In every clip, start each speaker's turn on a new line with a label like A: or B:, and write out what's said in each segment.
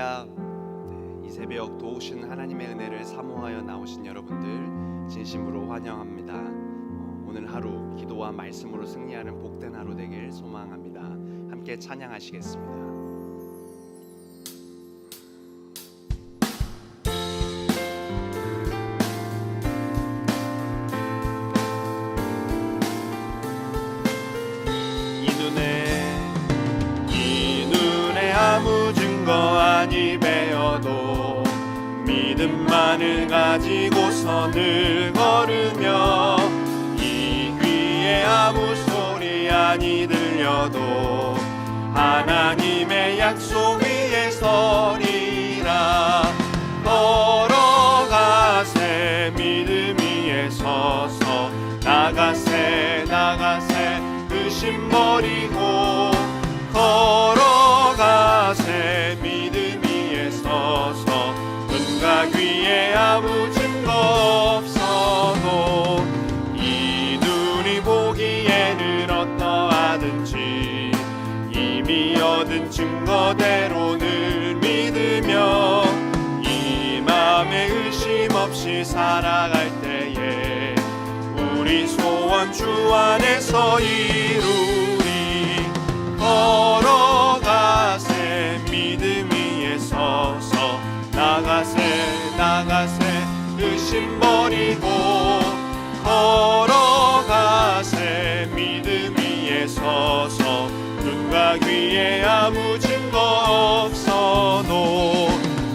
A: 할렐루야. 이 새벽 도우신 하나님의 은혜를 사모하여 나오신 여러분들 진심으로 환영합니다. 오늘 하루 기도와 말씀으로 승리하는 복된 하루 되길 소망합니다. 함께 찬양하시겠습니다. 아무 증거 아니 배어도 믿음만을 가지고서 늘 걸으며 이 귀에 아무 소리 아니 들려도 하나님의 약속 위에 서리라. 걸어가세 믿음 위에 서서 나가세 의심 버리고 걸어가세 믿음 위에 서서 눈과 귀에 아무 증거 없어도 이 눈이 보기에는 어떠하든지 이미 얻은 증거대로 늘 믿으며 이 맘에 의심 없이 살아갈 때에 우리 소원 주 안에서 이루리. 걸어가세 믿음 위에 서서 나가세 의심 버리고 걸어가세 믿음 위에 서서 눈과 귀에 아무 증거 없어도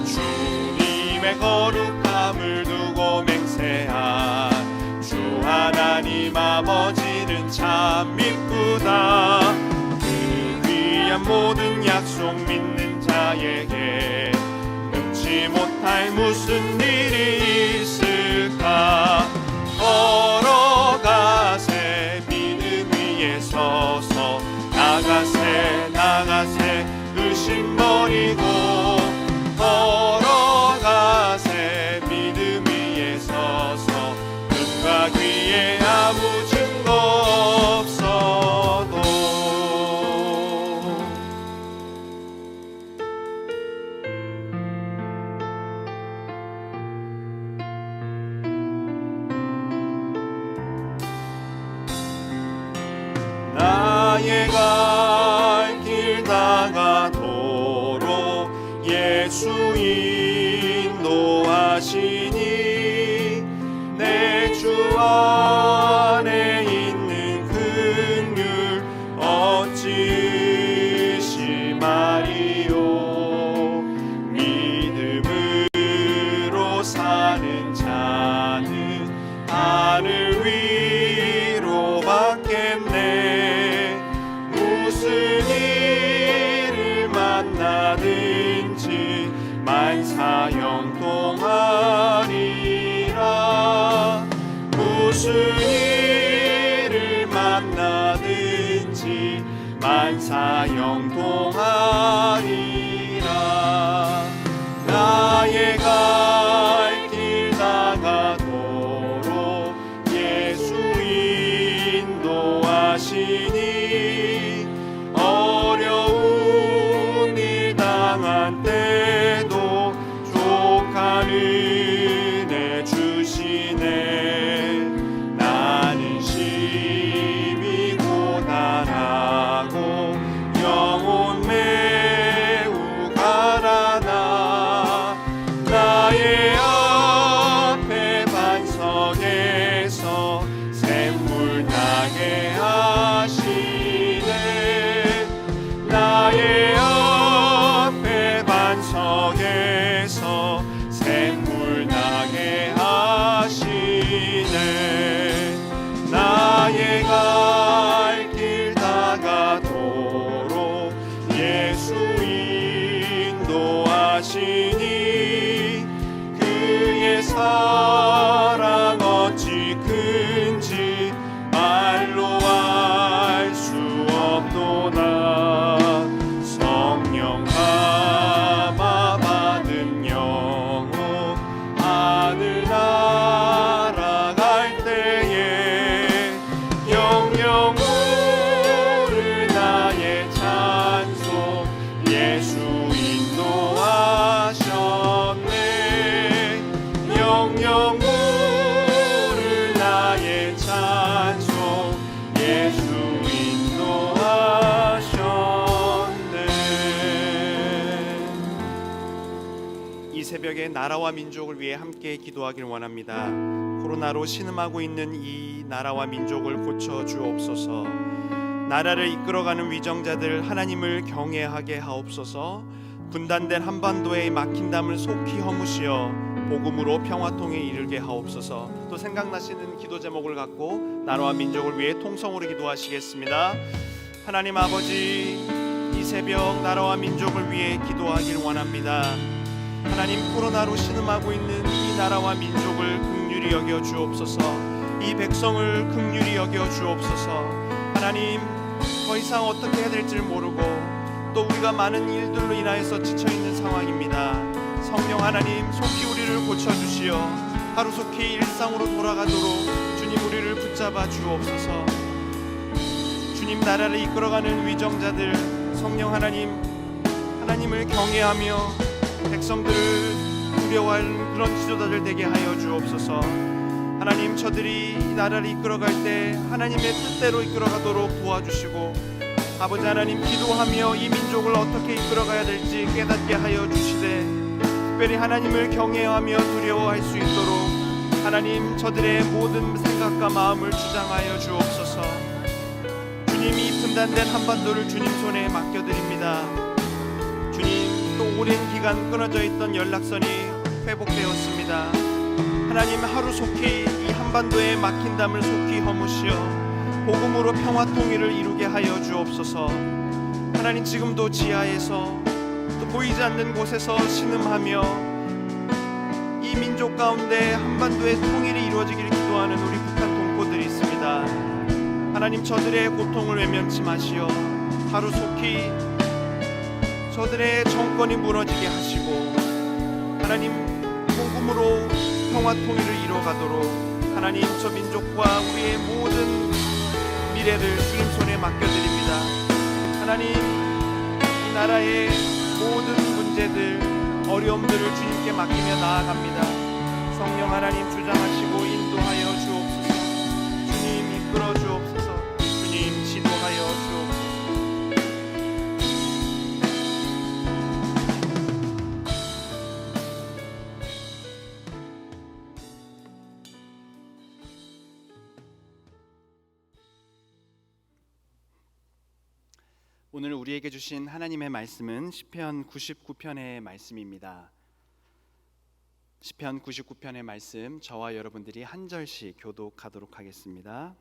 A: 주님의 거룩함을 두고 맹세한 주 하나님 아버지는 참 이쁘다. 모든 약속 믿는 자에게 능치 못할 무슨 일이 있을까. 걸어가세 믿음 위에 서서 나가세 의심 버리고 걸어가세 믿음 위에 서서 눈과 귀에 아무 증거 없어도. 나의 갈 길 다가도록 예수 인도하시니 내 주 안에 있는 긍휼 어찌 심하리요. 믿음으로 사는 자는 하늘 위로 받겠네. 무슨 일을 만나든지 만사형통하리라. 무슨 일을 만나든지 만사형통하리라. 나의 갈 길 다가도록 예수 인도하시니 어려운 일 당한 때도 족한 은혜 주시네. 나는 심히 고단하고 영혼 매우 가난하. 나의 앞에 반석에서 샘물 나게 하시네. 나의 앞에 반석에서 샘물 나게 하시네. 나의 갈 길 다가도록 예수 인도하시니 그의 사랑 어찌 큰지 말로 알 수 없도다. 성령 감화 받은 영혼 하늘 날아갈 때에 영영 오를 나의 찬송 예수 인도하 새벽에 나라와 민족을 위해 함께 기도하길 원합니다. 코로나로 신음하고 있는 이 나라와 민족을 고쳐 주옵소서. 나라를 이끌어가는 위정자들 하나님을 경외하게 하옵소서. 분단된 한반도의 막힌 담을 속히 허무시어 복음으로 평화통에 이르게 하옵소서. 또 생각나시는 기도 제목을 갖고 나라와 민족을 위해 통성으로 기도하시겠습니다. 하나님 아버지, 이 새벽 나라와 민족을 위해 기도하길 원합니다. 하나님, 코로나로 신음하고 있는 이 나라와 민족을 긍휼히 여겨 주옵소서. 이 백성을 긍휼히 여겨 주옵소서. 하나님, 더 이상 어떻게 해야 될지 모르고 또 우리가 많은 일들로 인하여서 지쳐있는 상황입니다. 성령 하나님, 속히 우리를 고쳐주시어 하루속히 일상으로 돌아가도록 주님 우리를 붙잡아 주옵소서. 주님, 나라를 이끌어가는 위정자들, 성령 하나님, 하나님을 경외하며 백성들을 두려워하는 그런 지도자들 되게 하여 주옵소서. 하나님, 저들이 이 나라를 이끌어갈 때 하나님의 뜻대로 이끌어가도록 도와주시고, 아버지 하나님, 기도하며 이 민족을 어떻게 이끌어가야 될지 깨닫게 하여 주시되, 특별히 하나님을 경외하며 두려워할 수 있도록 하나님, 저들의 모든 생각과 마음을 주장하여 주옵소서. 주님, 이 분단된 한반도를 주님 손에 맡겨드립니다. 주님, 또 오랜 기간 끊어져 있던 연락선이 회복되었습니다. 하나님, 하루속히 이 한반도의 막힌 담을 속히 허무시어 복음으로 평화 통일을 이루게 하여 주옵소서. 하나님, 지금도 지하에서 또 보이지 않는 곳에서 신음하며 이 민족 가운데 한반도의 통일이 이루어지기를 기도하는 우리 북한 동포들이 있습니다. 하나님, 저들의 고통을 외면치 마시어 하루속히 저들의 정권이 무너지게 하시고 하나님, 복음으로 평화 통일을 이루어가도록 하나님, 저 민족과 우리의 모든 미래를 주님 손에 맡겨드립니다. 하나님, 이 나라의 모든 문제들, 어려움들을 주님께 맡기며 나아갑니다. 성령 하나님, 주장하시고 인도하여 주옵소서. 주님, 이끌어 주옵소서. 주님, 지도하여 주옵소서. 오늘 우리에게 주신 하나님의 말씀은 시편 99편의 말씀입니다. 시편 99편의 말씀, 저와 여러분들이 한 절씩 교독하도록 하겠습니다.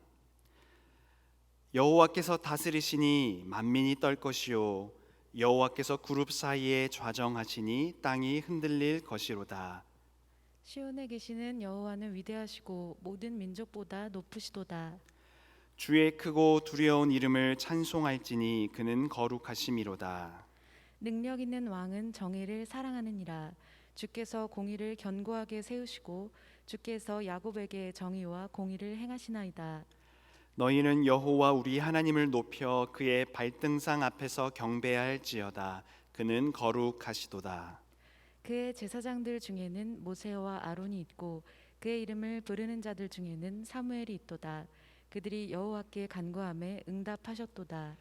A: 여호와께서 다스리시니 만민이 떨 것이요, 여호와께서 그룹 사이에 좌정하시니 땅이 흔들릴 것이로다.
B: 시온에 계시는 여호와는 위대하시고 모든 민족보다 높으시도다.
A: 주의 크고 두려운 이름을 찬송할지니 그는 거룩하심이로다.
B: 능력 있는 왕은 정의를 사랑하느니라. 주께서 공의를 견고하게 세우시고 주께서 야곱에게 정의와 공의를 행하시나이다.
A: 너희는 여호와 우리 하나님을 높여 그의 발등상 앞에서 경배할지어다. 그는 거룩하시도다.
B: 그의 제사장들 중에는 모세와 아론이 있고 그의 이름을 부르는 자들 중에는 사무엘이 있도다. 그들이 여호와께 간구하매 응답하셨도다.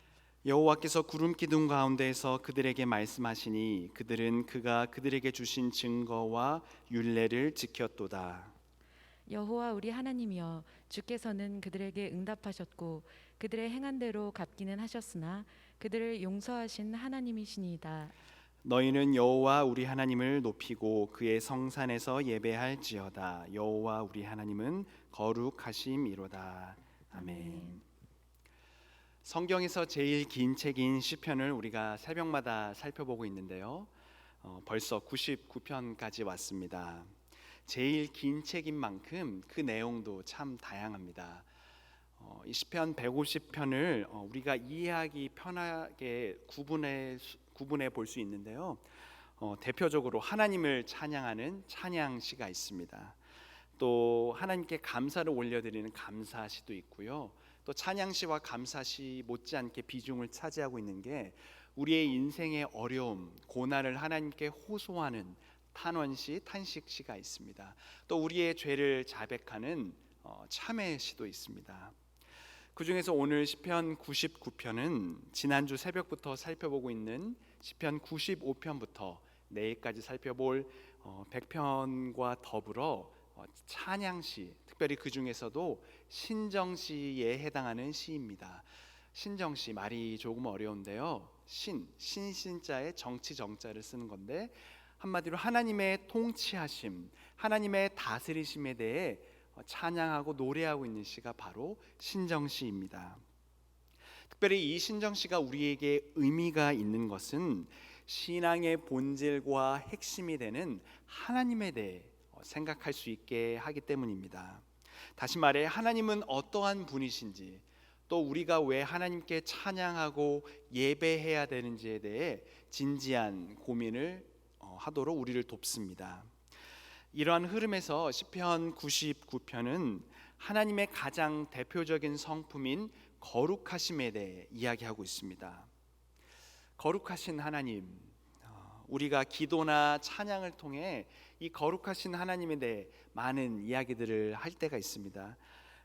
A: 여호와께서 구름 기둥 가운데에서 그들에게 말씀하시니 그들은 그가 그들에게 주신 증거와 율례를 지켰도다.
B: 여호와 우리 하나님이여, 주께서는 그들에게 응답하셨고 그들의 행한 대로 갚기는 하셨으나 그들을 용서하신 하나님이시니이다.
A: 너희는 여호와 우리 하나님을 높이고 그의 성산에서 예배할지어다. 여호와 우리 하나님은 거룩하심이로다. 아멘. 성경에서 제일 긴 책인 시편을 우리가 새벽마다 살펴보고 있는데요. 벌써 99편까지 왔습니다. 제일 긴 책인 만큼 그 내용도 참 다양합니다. 이 시편 150편을 우리가 이해하기 편하게 구분해 볼 수 있는데요. 대표적으로 하나님을 찬양하는 찬양시가 있습니다. 또 하나님께 감사를 올려드리는 감사시도 있고요. 또 찬양시와 감사시 못지않게 비중을 차지하고 있는 게 우리의 인생의 어려움, 고난을 하나님께 호소하는 탄원시, 탄식시가 있습니다. 또 우리의 죄를 자백하는 참회시도 있습니다. 그 중에서 오늘 시편 99편은 지난주 새벽부터 살펴보고 있는 시편 95편부터 내일까지 살펴볼 100편과 더불어 찬양시, 특별히 그 중에서도 신정시에 해당하는 시입니다. 신정시, 말이 조금 어려운데요. 신자에 정치 정자를 쓰는 건데, 한마디로 하나님의 통치하심, 하나님의 다스리심에 대해 찬양하고 노래하고 있는 시가 바로 신정시입니다. 특별히 이 신정시가 우리에게 의미가 있는 것은 신앙의 본질과 핵심이 되는 하나님에 대해 생각할 수 있게 하기 때문입니다. 다시 말해, 하나님은 어떠한 분이신지, 또 우리가 왜 하나님께 찬양하고 예배해야 되는지에 대해 진지한 고민을 하도록 우리를 돕습니다. 이러한 흐름에서 시편 99편은 하나님의 가장 대표적인 성품인 거룩하심에 대해 이야기하고 있습니다. 거룩하신 하나님, 우리가 기도나 찬양을 통해 이 거룩하신 하나님에 대해 많은 이야기들을 할 때가 있습니다.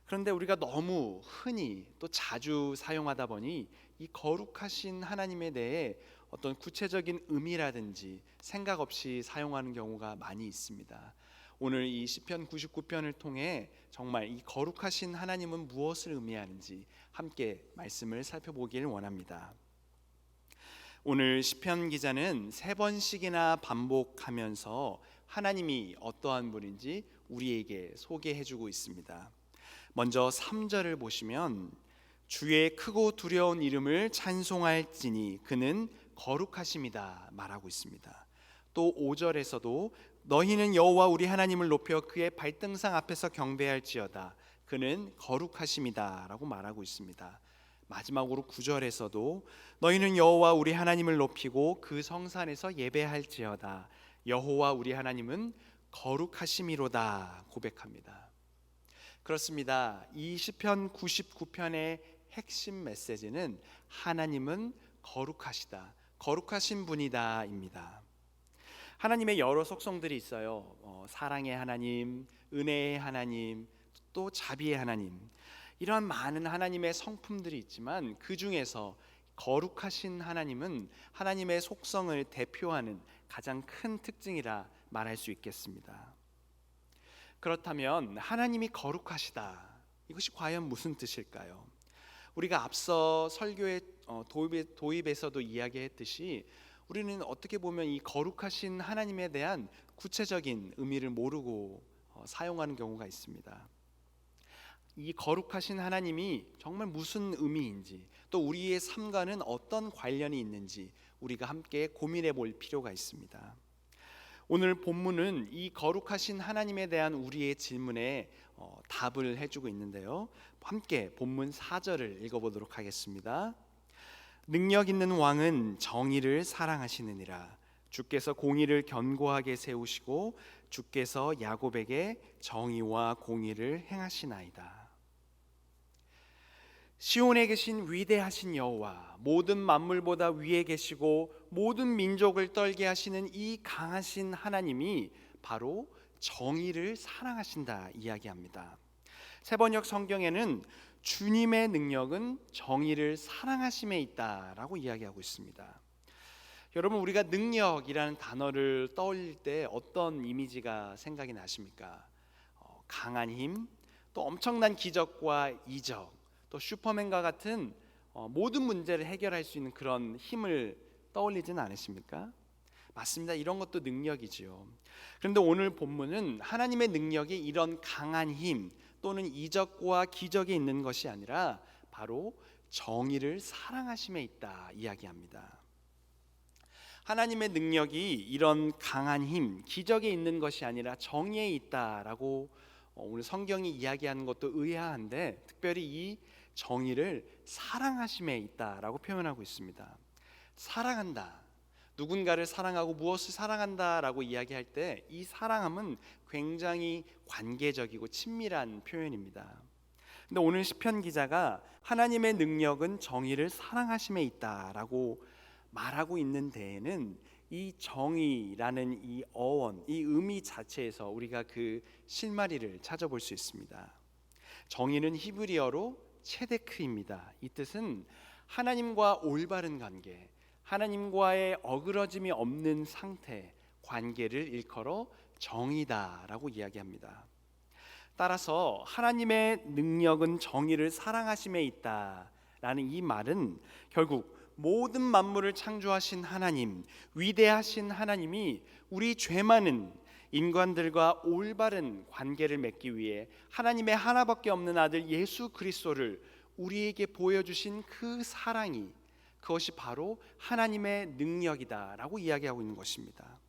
A: 그런데 우리가 너무 흔히 또 자주 사용하다 보니 이 거룩하신 하나님에 대해 어떤 구체적인 의미라든지 생각 없이 사용하는 경우가 많이 있습니다. 오늘 이 시편 99편을 통해 정말 이 거룩하신 하나님은 무엇을 의미하는지 함께 말씀을 살펴보길 원합니다. 오늘 시편 기자는 3번씩이나 반복하면서 하나님이 어떠한 분인지 우리에게 소개해주고 있습니다. 먼저 3절을 보시면 주의 크고 두려운 이름을 찬송할지니 그는 거룩하심이다 말하고 있습니다. 또 5절에서도 너희는 여호와 우리 하나님을 높여 그의 발등상 앞에서 경배할지어다 그는 거룩하심이다 라고 말하고 있습니다. 마지막으로 9절에서도 너희는 여호와 우리 하나님을 높이고 그 성산에서 예배할지어다 여호와 우리 하나님은 거룩하심이로다 고백합니다. 그렇습니다. 이 시편 99편의 핵심 메시지는 하나님은 거룩하시다, 거룩하신 분이다 입니다. 하나님의 여러 속성들이 있어요. 사랑의 하나님, 은혜의 하나님, 또 자비의 하나님, 이러한 많은 하나님의 성품들이 있지만 그 중에서 거룩하신 하나님은 하나님의 속성을 대표하는 가장 큰 특징이라 말할 수 있겠습니다. 그렇다면 하나님이 거룩하시다, 이것이 과연 무슨 뜻일까요? 우리가 앞서 설교의 도입에서도 이야기했듯이 우리는 어떻게 보면 이 거룩하신 하나님에 대한 구체적인 의미를 모르고 사용하는 경우가 있습니다. 이 거룩하신 하나님이 정말 무슨 의미인지, 또 우리의 삶과는 어떤 관련이 있는지 우리가 함께 고민해 볼 필요가 있습니다. 오늘 본문은 이 거룩하신 하나님에 대한 우리의 질문에 답을 해주고 있는데요. 함께 본문 4절을 읽어보도록 하겠습니다. 능력 있는 왕은 정의를 사랑하시느니라. 주께서 공의를 견고하게 세우시고 주께서 야곱에게 정의와 공의를 행하시나이다. 시온에 계신 위대하신 여호와, 모든 만물보다 위에 계시고 모든 민족을 떨게 하시는 이 강하신 하나님이 바로 정의를 사랑하신다 이야기합니다. 세번역 성경에는 주님의 능력은 정의를 사랑하심에 있다라고 이야기하고 있습니다. 여러분, 우리가 능력이라는 단어를 떠올릴 때 어떤 이미지가 생각이 나십니까? 강한 힘, 또 엄청난 기적과 이적, 또 슈퍼맨과 같은 모든 문제를 해결할 수 있는 그런 힘을 떠올리진 않으십니까? 맞습니다. 이런 것도 능력이지요. 그런데 오늘 본문은 하나님의 능력이 이런 강한 힘 또는 이적과 기적에 있는 것이 아니라 바로 정의를 사랑하심에 있다 이야기합니다. 하나님의 능력이 이런 강한 힘, 기적에 있는 것이 아니라 정의에 있다라고 오늘 성경이 이야기하는 것도 의아한데, 특별히 이 정의를 사랑하심에 있다라고 표현하고 있습니다. 사랑한다, 누군가를 사랑하고 무엇을 사랑한다라고 이야기할 때 이 사랑함은 굉장히 관계적이고 친밀한 표현입니다. 근데 오늘 시편 기자가 하나님의 능력은 정의를 사랑하심에 있다라고 말하고 있는 데에는 이 정의라는 이 어원, 이 의미 자체에서 우리가 그 실마리를 찾아볼 수 있습니다. 정의는 히브리어로 체데크입니다. 이 뜻은 하나님과 올바른 관계, 하나님과의 어그러짐이 없는 상태, 관계를 일컬어 정의다라고 이야기합니다. 따라서 하나님의 능력은 정의를 사랑하심에 있다라는 이 말은 결국 모든 만물을 창조하신 하나님, 위대하신 하나님이 우리 죄 많은 인간들과 올바른 관계를 맺기 위해 하나님의 하나밖에 없는 아들 예수 그리스도를 우리에게 보여주신 그 사랑이, 그것이 바로 하나님의 능력이다라고 이야기하고 있는 것입니다.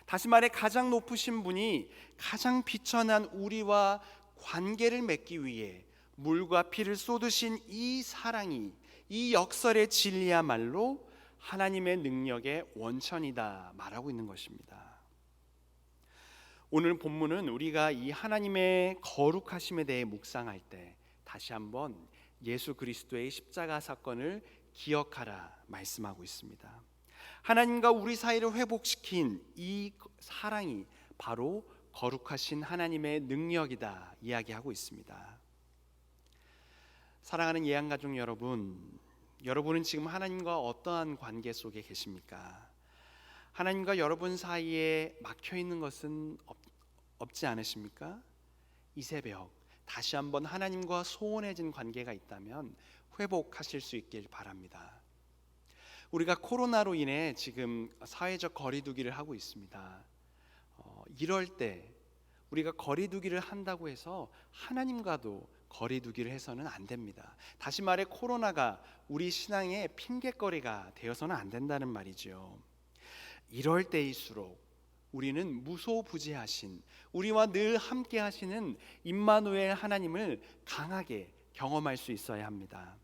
A: 다시 말해 가장 높으신 분이 가장 비천한 우리와 관계를 맺기 위해 물과 피를 쏟으신 이 사랑이, 이 역설의 진리야말로 하나님의 능력의 원천이다 말하고 있는 것입니다. 오늘 본문은 우리가 이 하나님의 거룩하심에 대해 묵상할 때 다시 한번 예수 그리스도의 십자가 사건을 기억하라 말씀하고 있습니다. 하나님과 우리 사이를 회복시킨 이 사랑이 바로 거룩하신 하나님의 능력이다 이야기하고 있습니다. 사랑하는 예양가족 여러분, 여러분은 지금 하나님과 어떠한 관계 속에 계십니까? 하나님과 여러분 사이에 막혀 있는 것은 없지 않으십니까? 이 새벽 다시 한번 하나님과 소원해진 관계가 있다면 회복하실 수 있길 바랍니다. 우리가 코로나로 인해 지금 사회적 거리두기를 하고 있습니다. 이럴 때 우리가 거리두기를 한다고 해서 하나님과도 거리두기를 해서는 안 됩니다. 다시 말해 코로나가 우리 신앙의 핑계거리가 되어서는 안 된다는 말이죠. 이럴 때일수록 우리는 무소부재하신, 우리와 늘 함께 하시는 임마누엘 하나님을 강하게 경험할 수 있어야 합니다.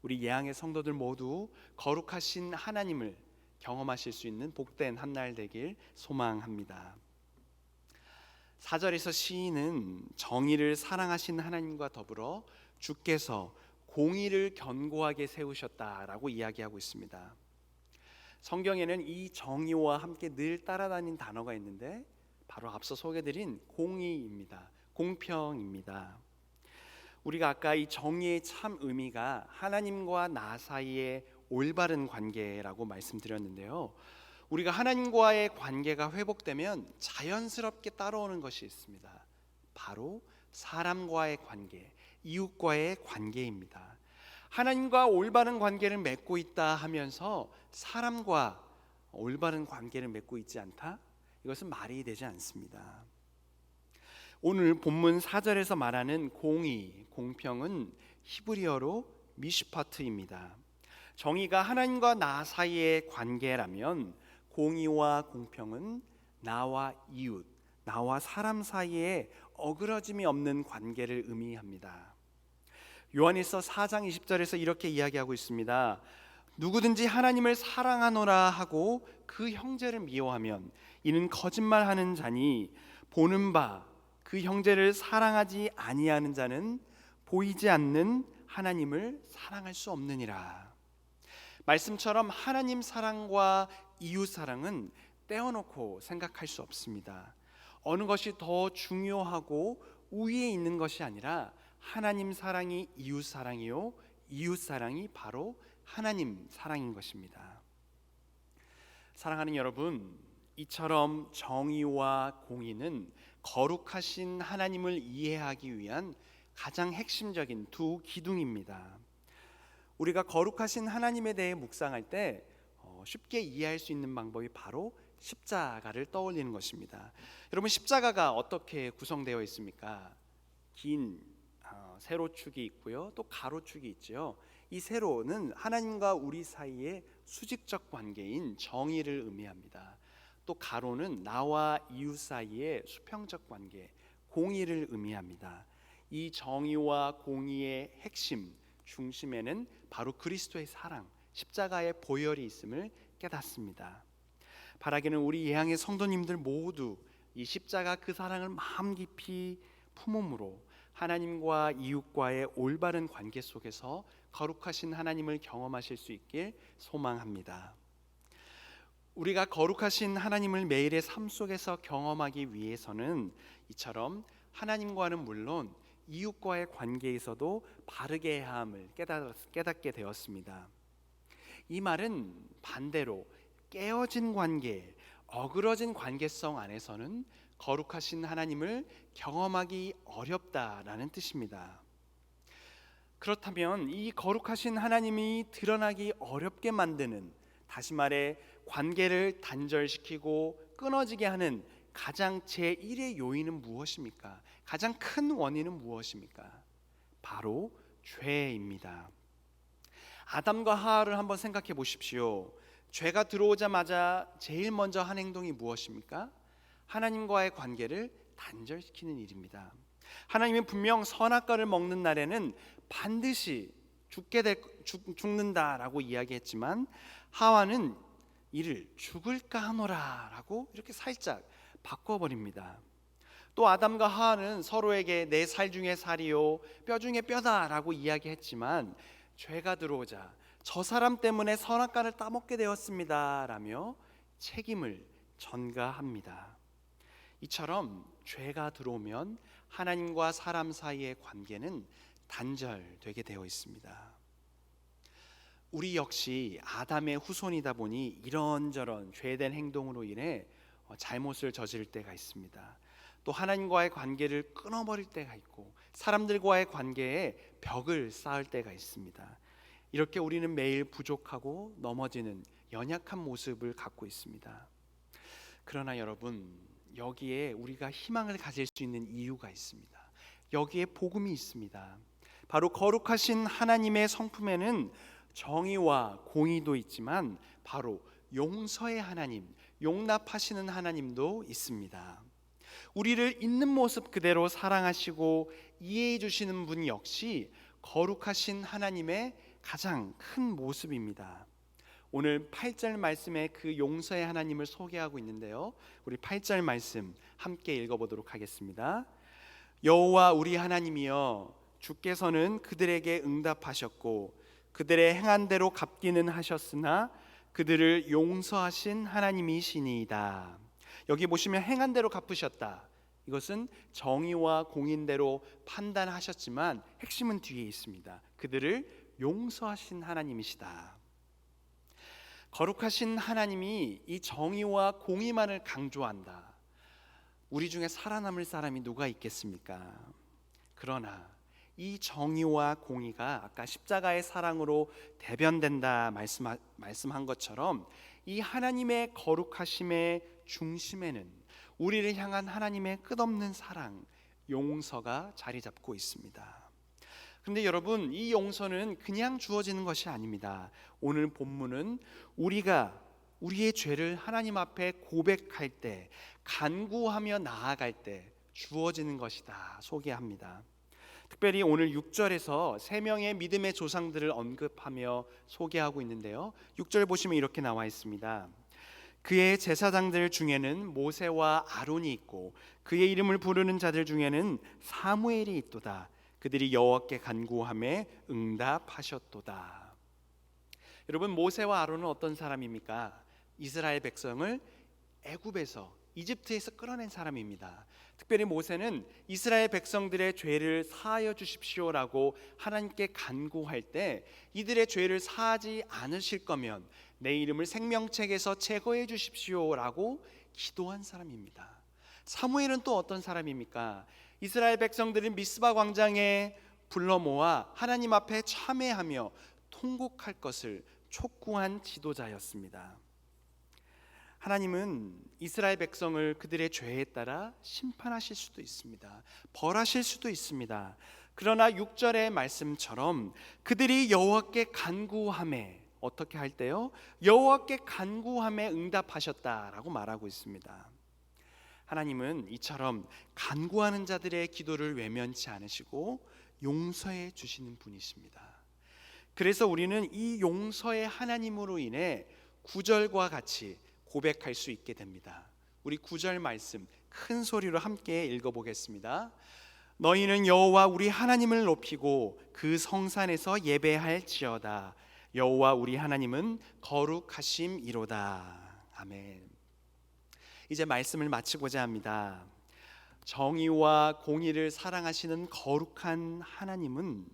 A: 우리 예양의 성도들 모두 거룩하신 하나님을 경험하실 수 있는 복된 한날 되길 소망합니다. 4절에서 시인은 정의를 사랑하신 하나님과 더불어 주께서 공의를 견고하게 세우셨다라고 이야기하고 있습니다. 성경에는 이 정의와 함께 늘 따라다닌 단어가 있는데 바로 앞서 소개드린 공의입니다. 공평입니다. 우리가 아까 이 정의의 참 의미가 하나님과 나 사이의 올바른 관계라고 말씀드렸는데요. 우리가 하나님과의 관계가 회복되면 자연스럽게 따라오는 것이 있습니다. 바로 사람과의 관계, 이웃과의 관계입니다. 하나님과 올바른 관계를 맺고 있다 하면서 사람과 올바른 관계를 맺고 있지 않다? 이것은 말이 되지 않습니다. 오늘 본문 4절에서 말하는 공의, 공평은 히브리어로 미슈파트입니다. 정의가 하나님과 나 사이의 관계라면 공의와 공평은 나와 이웃, 나와 사람 사이에 어그러짐이 없는 관계를 의미합니다. 요한일서 4장 20절에서 이렇게 이야기하고 있습니다. 누구든지 하나님을 사랑하노라 하고 그 형제를 미워하면 이는 거짓말하는 자니 보는 바 그 형제를 사랑하지 아니하는 자는 보이지 않는 하나님을 사랑할 수 없느니라. 말씀처럼 하나님 사랑과 이웃 사랑은 떼어놓고 생각할 수 없습니다. 어느 것이 더 중요하고 우위에 있는 것이 아니라 하나님 사랑이 이웃 사랑이요, 이웃 사랑이 바로 하나님 사랑인 것입니다. 사랑하는 여러분, 이처럼 정의와 공의는 거룩하신 하나님을 이해하기 위한 가장 핵심적인 두 기둥입니다. 우리가 거룩하신 하나님에 대해 묵상할 때 쉽게 이해할 수 있는 방법이 바로 십자가를 떠올리는 것입니다. 여러분, 십자가가 어떻게 구성되어 있습니까? 긴 세로축이 있고요, 또 가로축이 있죠. 이 세로는 하나님과 우리 사이의 수직적 관계인 정의를 의미합니다. 또 가로는 나와 이웃 사이의 수평적 관계, 공의를 의미합니다. 이 정의와 공의의 핵심, 중심에는 바로 그리스도의 사랑, 십자가의 보혈이 있음을 깨닫습니다. 바라기는 우리 예양의 성도님들 모두 이 십자가 그 사랑을 마음 깊이 품음으로 하나님과 이웃과의 올바른 관계 속에서 거룩하신 하나님을 경험하실 수 있길 소망합니다. 우리가 거룩하신 하나님을 매일의 삶 속에서 경험하기 위해서는 이처럼 하나님과는 물론 이웃과의 관계에서도 바르게 해야 함을 깨닫게 되었습니다. 이 말은 반대로 깨어진 관계, 어그러진 관계성 안에서는 거룩하신 하나님을 경험하기 어렵다라는 뜻입니다. 그렇다면 이 거룩하신 하나님이 드러나기 어렵게 만드는, 다시 말해 관계를 단절시키고 끊어지게 하는 가장 제1의 요인은 무엇입니까? 가장 큰 원인은 무엇입니까? 바로 죄입니다. 아담과 하와를 한번 생각해 보십시오. 죄가 들어오자마자 제일 먼저 한 행동이 무엇입니까? 하나님과의 관계를 단절시키는 일입니다. 하나님은 분명 선악과를 먹는 날에는 반드시 죽는다라고 이야기했지만 하와는 이를 죽을까 하노라라고 이렇게 살짝 바꿔버립니다. 또 아담과 하와는 서로에게 내 살 중에 살이요 뼈 중에 뼈다라고 이야기했지만 죄가 들어오자 저 사람 때문에 선악과를 따먹게 되었습니다라며 책임을 전가합니다. 이처럼 죄가 들어오면 하나님과 사람 사이의 관계는 단절되게 되어 있습니다. 우리 역시 아담의 후손이다 보니 이런저런 죄된 행동으로 인해 잘못을 저지를 때가 있습니다. 또 하나님과의 관계를 끊어버릴 때가 있고 사람들과의 관계에 벽을 쌓을 때가 있습니다. 이렇게 우리는 매일 부족하고 넘어지는 연약한 모습을 갖고 있습니다. 그러나 여러분, 여기에 우리가 희망을 가질 수 있는 이유가 있습니다. 여기에 복음이 있습니다. 바로 거룩하신 하나님의 성품에는 정의와 공의도 있지만 바로 용서의 하나님, 용납하시는 하나님도 있습니다. 우리를 있는 모습 그대로 사랑하시고 이해해 주시는 분 역시 거룩하신 하나님의 가장 큰 모습입니다. 오늘 8절 말씀에 그 용서의 하나님을 소개하고 있는데요, 우리 8절 말씀 함께 읽어보도록 하겠습니다. 여호와 우리 하나님이여, 주께서는 그들에게 응답하셨고 그들의 행한 대로 갚기는 하셨으나 그들을 용서하신 하나님이시니이다. 여기 보시면 행한 대로 갚으셨다, 이것은 정의와 공인대로 판단하셨지만 핵심은 뒤에 있습니다. 그들을 용서하신 하나님이시다. 거룩하신 하나님이 이 정의와 공의만을 강조한다. 우리 중에 살아남을 사람이 누가 있겠습니까? 그러나 이 정의와 공의가 아까 십자가의 사랑으로 대변된다 말씀한 것처럼 이 하나님의 거룩하심의 중심에는 우리를 향한 하나님의 끝없는 사랑, 용서가 자리 잡고 있습니다. 그런데 여러분, 이 용서는 그냥 주어지는 것이 아닙니다. 오늘 본문은 우리가 우리의 죄를 하나님 앞에 고백할 때, 간구하며 나아갈 때 주어지는 것이다 소개합니다. 특별히 오늘 6절에서 세 명의 믿음의 조상들을 언급하며 소개하고 있는데요, 6절 보시면 이렇게 나와 있습니다. 그의 제사장들 중에는 모세와 아론이 있고 그의 이름을 부르는 자들 중에는 사무엘이 있도다. 그들이 여호와께 간구하매 응답하셨도다. 여러분, 모세와 아론은 어떤 사람입니까? 이스라엘 백성을 애굽에서, 이집트에서 끌어낸 사람입니다. 특별히 모세는 이스라엘 백성들의 죄를 사하여 주십시오라고 하나님께 간구할 때 이들의 죄를 사하지 않으실 거면 내 이름을 생명책에서 제거해 주십시오라고 기도한 사람입니다. 사무엘은 또 어떤 사람입니까? 이스라엘 백성들은 미스바 광장에 불러 모아 하나님 앞에 참회하며 통곡할 것을 촉구한 지도자였습니다. 하나님은 이스라엘 백성을 그들의 죄에 따라 심판하실 수도 있습니다. 벌하실 수도 있습니다. 그러나 6절의 말씀처럼 그들이 여호와께 간구하매, 어떻게 할 때요? 여호와께 간구하매 응답하셨다라고 말하고 있습니다. 하나님은 이처럼 간구하는 자들의 기도를 외면치 않으시고 용서해 주시는 분이십니다. 그래서 우리는 이 용서의 하나님으로 인해 9절과 같이 고백할 수 있게 됩니다. 우리 9절 말씀 큰 소리로 함께 읽어보겠습니다. 너희는 여호와 우리 하나님을 높이고 그 성산에서 예배할지어다. 여호와 우리 하나님은 거룩하심이로다. 아멘. 이제 말씀을 마치고자 합니다. 정의와 공의를 사랑하시는 거룩한 하나님은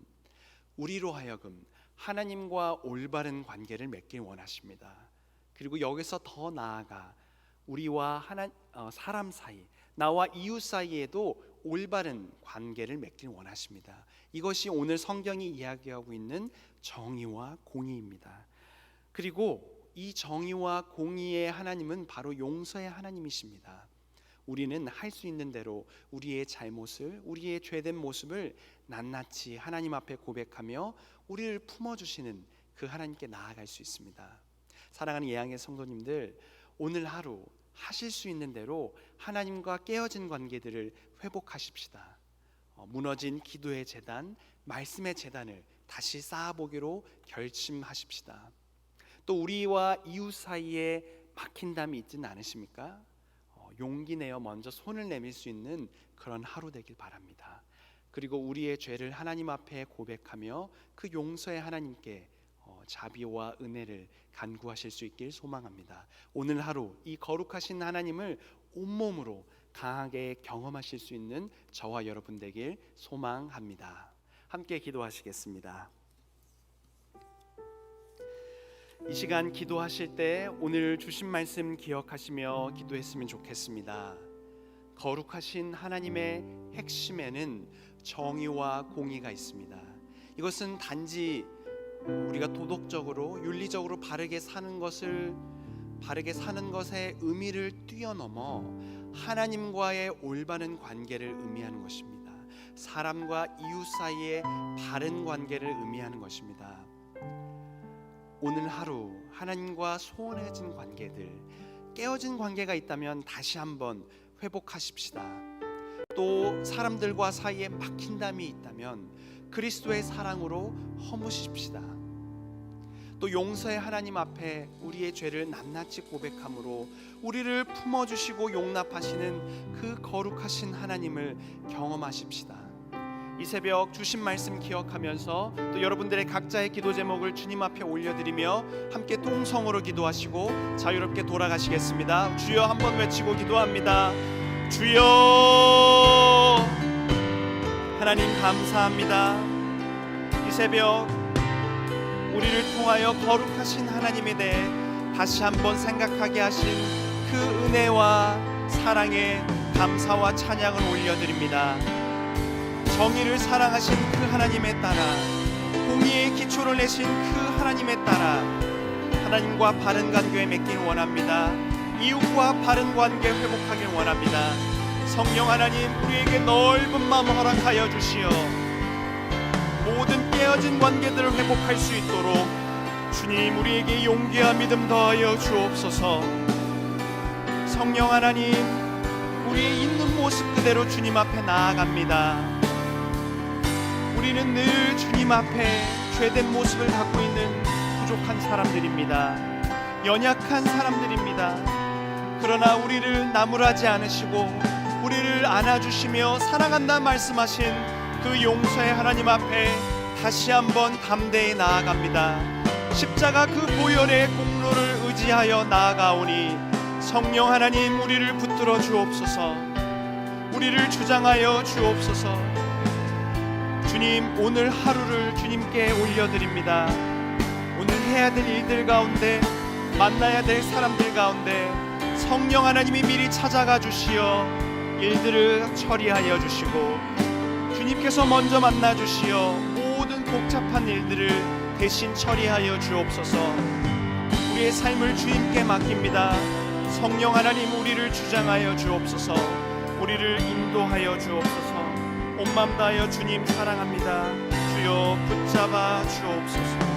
A: 우리로 하여금 하나님과 올바른 관계를 맺길 원하십니다. 그리고 여기서 더 나아가 우리와 사람 사이, 나와 이웃 사이에도 올바른 관계를 맺길 원하십니다. 이것이 오늘 성경이 이야기하고 있는 정의와 공의입니다. 그리고 이 정의와 공의의 하나님은 바로 용서의 하나님이십니다. 우리는 할 수 있는 대로 우리의 잘못을, 우리의 죄된 모습을 낱낱이 하나님 앞에 고백하며 우리를 품어주시는 그 하나님께 나아갈 수 있습니다. 사랑하는 예양의 성도님들, 오늘 하루 하실 수 있는 대로 하나님과 깨어진 관계들을 회복하십시다. 무너진 기도의 재단, 말씀의 재단을 다시 쌓아보기로 결심하십시다. 또 우리와 이웃 사이에 막힌 담이 있지는 않으십니까? 용기 내어 먼저 손을 내밀 수 있는 그런 하루 되길 바랍니다. 그리고 우리의 죄를 하나님 앞에 고백하며 그 용서의 하나님께 자비와 은혜를 간구하실 수 있길 소망합니다. 오늘 하루 이 거룩하신 하나님을 온몸으로 강하게 경험하실 수 있는 저와 여러분 되길 소망합니다. 함께 기도하시겠습니다. 이 시간 기도하실 때 오늘 주신 말씀 기억하시며 기도했으면 좋겠습니다. 거룩하신 하나님의 핵심에는 정의와 공의가 있습니다. 이것은 단지 우리가 도덕적으로 윤리적으로 바르게 사는 것의 의미를 뛰어넘어 하나님과의 올바른 관계를 의미하는 것입니다. 사람과 이웃 사이의 바른 관계를 의미하는 것입니다. 오늘 하루 하나님과 소원해진 관계들, 깨어진 관계가 있다면 다시 한번 회복하십시다. 또 사람들과 사이에 막힌 담이 있다면 그리스도의 사랑으로 허무십시다. 또 용서의 하나님 앞에 우리의 죄를 낱낱이 고백함으로 우리를 품어주시고 용납하시는 그 거룩하신 하나님을 경험하십시다. 이 새벽 주신 말씀 기억하면서 또 여러분들의 각자의 기도 제목을 주님 앞에 올려드리며 함께 통성으로 기도하시고 자유롭게 돌아가시겠습니다. 주여 한번 외치고 기도합니다. 주여, 하나님 감사합니다. 이 새벽 우리를 통하여 거룩하신 하나님에 대해 다시 한번 생각하게 하신 그 은혜와 사랑에 감사와 찬양을 올려드립니다. 정의를 사랑하신 그 하나님에 따라, 공의의 기초를 내신 그 하나님에 따라 하나님과 바른 관계 맺길 원합니다. 이웃과 바른 관계 회복하길 원합니다. 성령 하나님, 우리에게 넓은 마음 허락하여 주시어 모든 깨어진 관계들을 회복할 수 있도록 주님 우리에게 용기와 믿음 더하여 주옵소서. 성령 하나님, 우리의 있는 모습 그대로 주님 앞에 나아갑니다. 우리는 늘 주님 앞에 죄된 모습을 갖고 있는 부족한 사람들입니다. 연약한 사람들입니다. 그러나 우리를 나무라지 않으시고 우리를 안아주시며 사랑한다 말씀하신 그 용서의 하나님 앞에 다시 한번 담대히 나아갑니다. 십자가 그 보혈의 공로를 의지하여 나아가오니 성령 하나님, 우리를 붙들어 주옵소서. 우리를 주장하여 주옵소서. 주님, 오늘 하루를 주님께 올려드립니다. 오늘 해야 될 일들 가운데, 만나야 될 사람들 가운데 성령 하나님이 미리 찾아가 주시어 일들을 처리하여 주시고 주님께서 먼저 만나 주시어 모든 복잡한 일들을 대신 처리하여 주옵소서. 우리의 삶을 주님께 맡깁니다. 성령 하나님, 우리를 주장하여 주옵소서. 우리를 인도하여 주옵소서. 온 마음 다하여 주님 사랑합니다. 주여 붙잡아 주옵소서.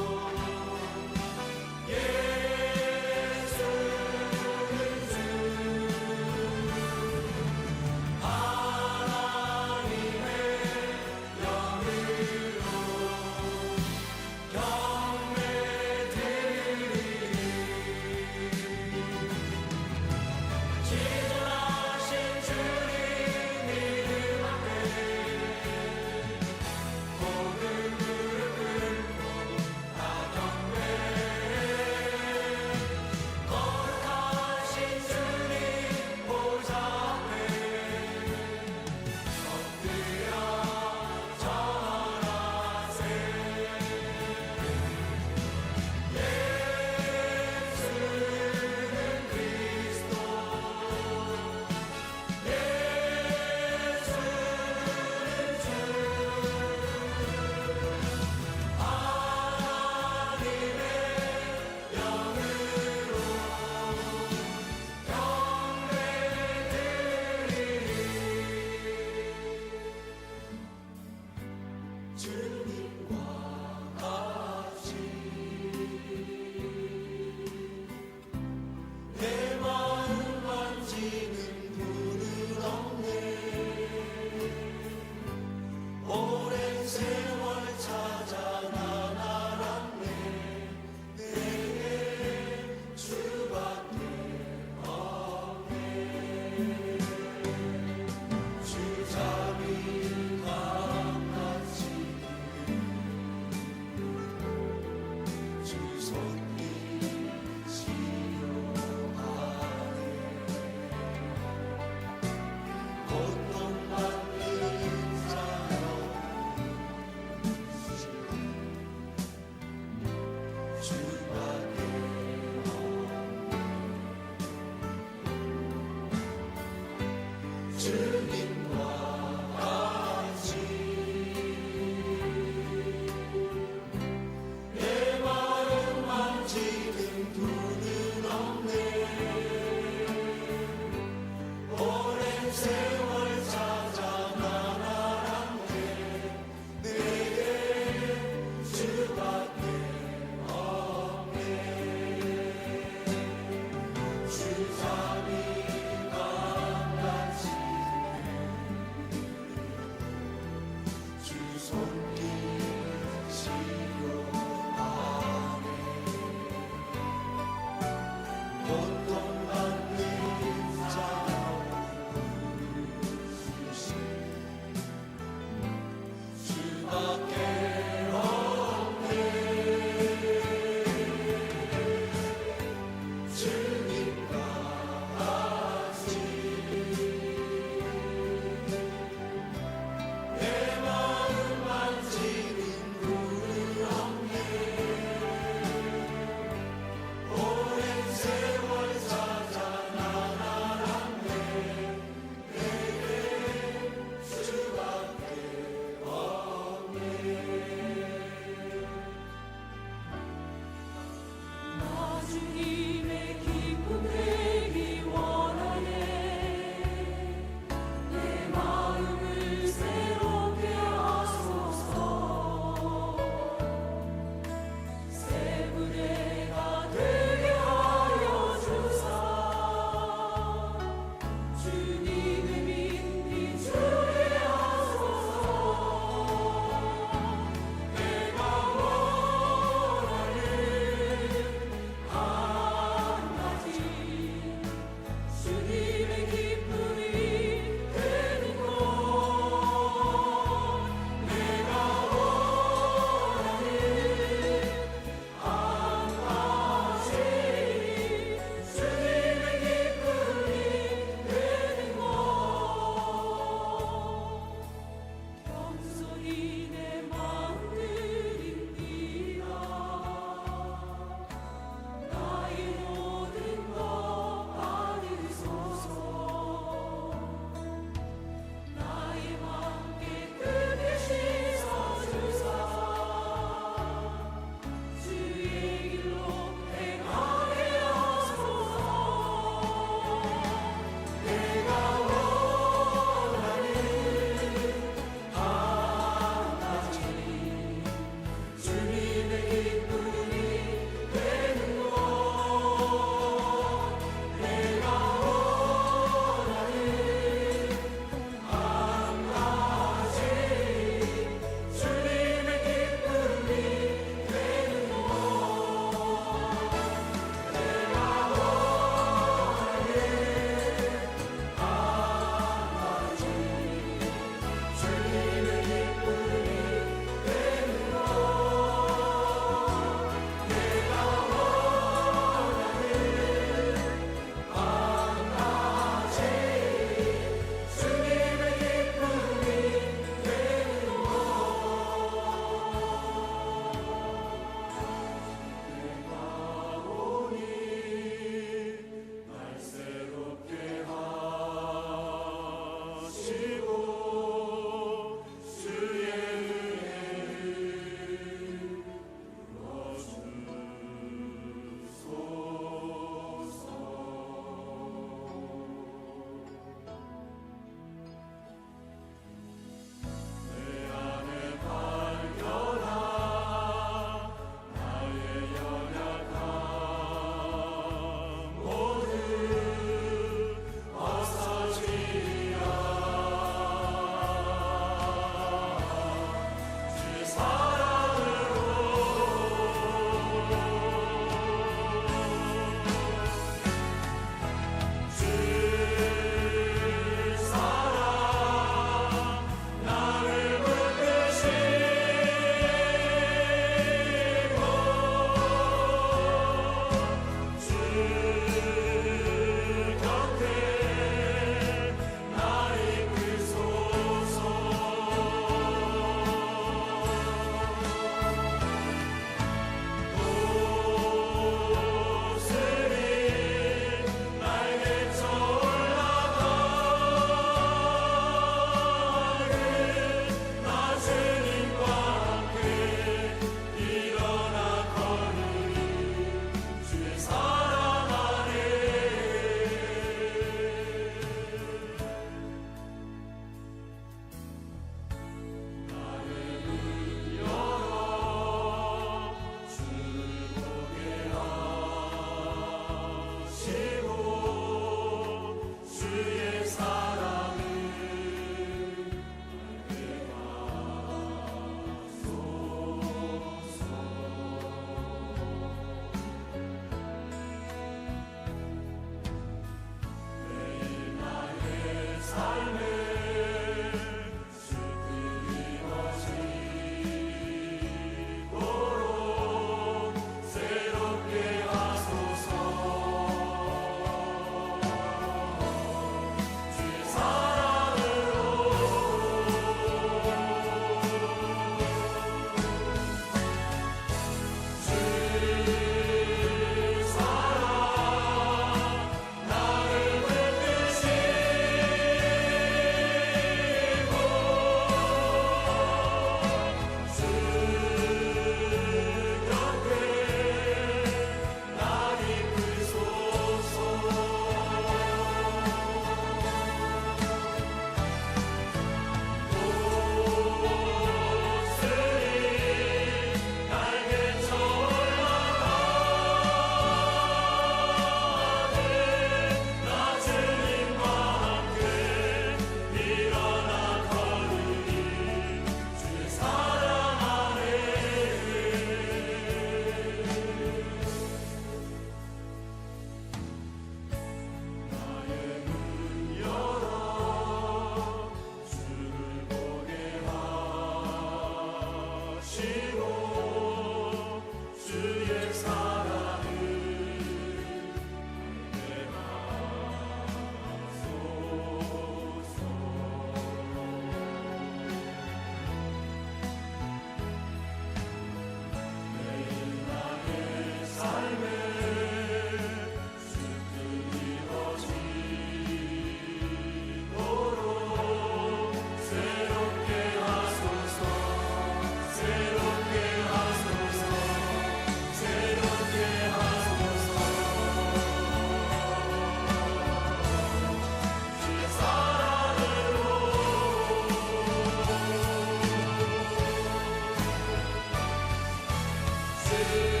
C: 주